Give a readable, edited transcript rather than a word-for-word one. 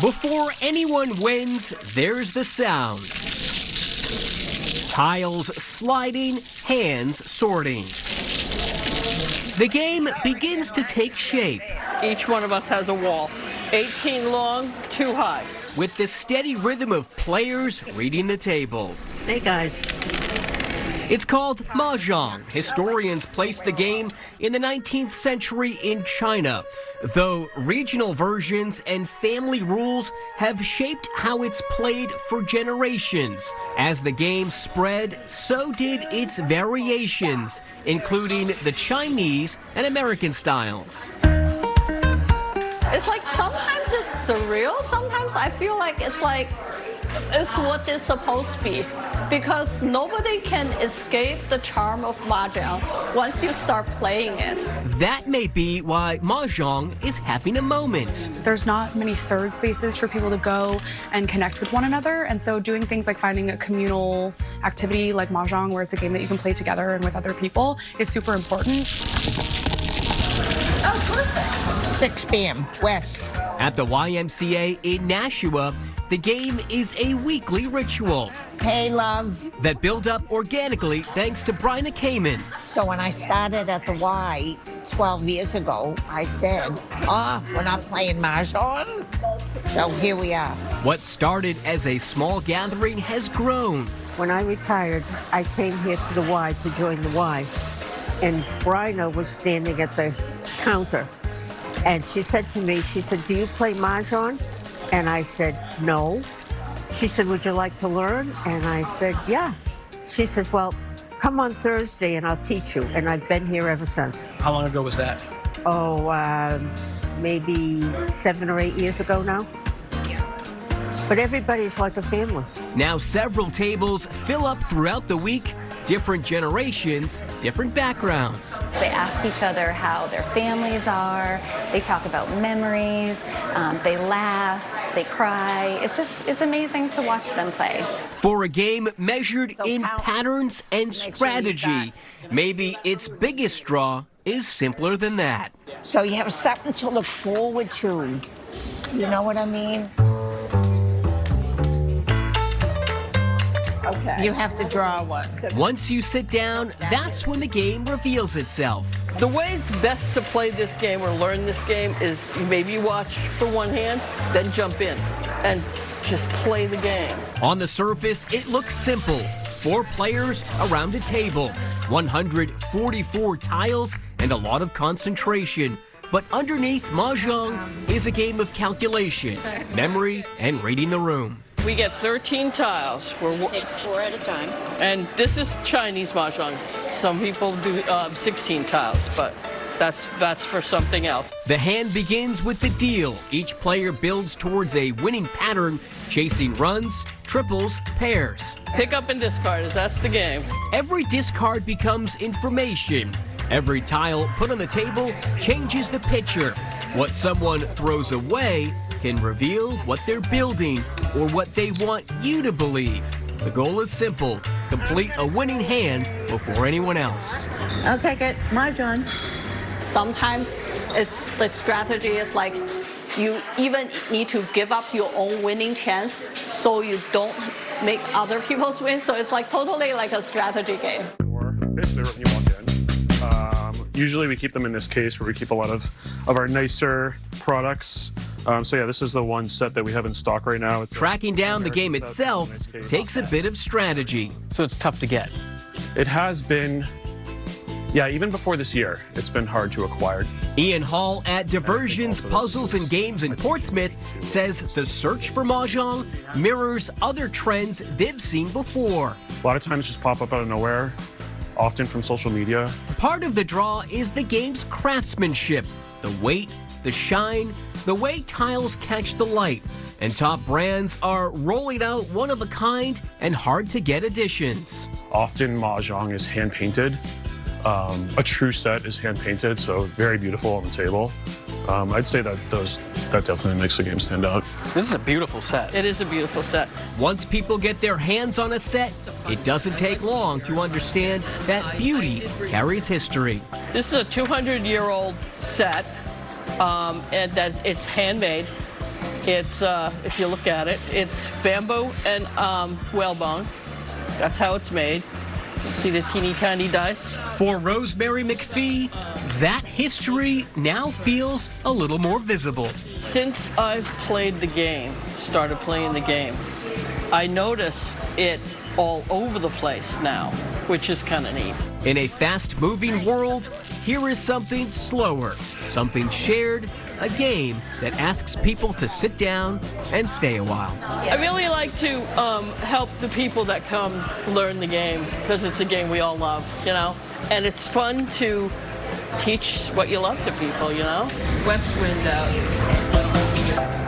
Before anyone wins, there's the sound. Tiles sliding, hands sorting. The game begins to take shape. Each one of us has a wall, 18 long, 2 high. With the steady rhythm of players reading the table. Hey, guys. It's called Mahjong. Historians placed the game in the 19th century in China, though regional versions and family rules have shaped how it's played for generations. As the game spread, so did its variations, including the Chinese and American styles. It's like sometimes it's surreal, sometimes I feel like it's what it's supposed to be, because nobody can escape the charm of Mahjong once you start playing it. That may be why Mahjong is having a moment. There's not many third spaces for people to go and connect with one another, and so doing things like finding a communal activity like Mahjong, where it's a game that you can play together and with other people, is super important. Oh, perfect. 6 p.m. West. At the YMCA in Nashua, the game is a weekly ritual. Hey, love. That build up organically thanks to Bryna Kamen. So when I started at the Y 12 years ago, I said, we're not playing Mahjong? So here we are. What started as a small gathering has grown. When I retired, I came here to the Y to join the Y. And Bryna was standing at the counter. And she said to me, she said, "Do you play Mahjong?" And I said, "No." She said, "Would you like to learn?" And I said, "Yeah." She says, "Well, come on Thursday and I'll teach you." And I've been here ever since. How long ago was that? Maybe 7 or 8 years ago now. But everybody's like a family. Now several tables fill up throughout the week. Different generations, different backgrounds. They ask each other how their families are. They talk about memories. They laugh. They cry. It's amazing to watch them play. For a game measured in patterns and strategy, maybe its biggest draw is simpler than that. So you have something to look forward to. You know what I mean? Okay. You have to draw one. Once you sit down, that's when the game reveals itself. The way it's best to play this game or learn this game is maybe watch for one hand, then jump in and just play the game. On the surface, it looks simple. 4 players around a table, 144 tiles, and a lot of concentration. But underneath Mahjong is a game of calculation, memory, and reading the room. We get 13 tiles. Take 4 at a time. And this is Chinese Mahjong. Some people do 16 tiles, but that's for something else. The hand begins with the deal. Each player builds towards a winning pattern, chasing runs, triples, pairs. Pick up and discard, that's the game. Every discard becomes information. Every tile put on the table changes the picture. What someone throws away can reveal what they're building or what they want you to believe. The goal is simple: complete a winning hand before anyone else. I'll take it. Mahjong. Sometimes the strategy is like you even need to give up your own winning chance so you don't make other people's win. So it's like totally like a strategy game. Basically, when you walk in, usually we keep them in this case where we keep a lot of our nicer products. So yeah, this is the one set that we have in stock right now. Tracking down the game itself takes a bit of strategy. So it's tough to get. It has been, yeah, even before this year, it's been hard to acquire. Ian Hall at Diversions, Puzzles and Games in Portsmouth says the search for Mahjong mirrors other trends they've seen before. A lot of times just pop up out of nowhere, often from social media. Part of the draw is the game's craftsmanship, the weight, the shine, the way tiles catch the light, and top brands are rolling out one-of-a-kind and hard-to-get additions. Often Mahjong is hand-painted. A true set is hand-painted, so very beautiful on the table. I'd say that definitely makes the game stand out. This is a beautiful set. It is a beautiful set. Once people get their hands on a set, it doesn't take long to understand that beauty carries history. This is a 200-year-old set, and that it's handmade. It's, if you look at it, it's bamboo and whalebone. That's how it's made. See the teeny tiny dice? For Rosemary McPhee, that history now feels a little more visible. Since I've played the game, started playing the game, I notice it all over the place now, which is kind of neat. In a fast-moving world, here is something slower, something shared, a game that asks people to sit down and stay a while. I really like to help the people that come learn the game, because it's a game we all love, you know? And it's fun to teach what you love to people, you know? West wind out.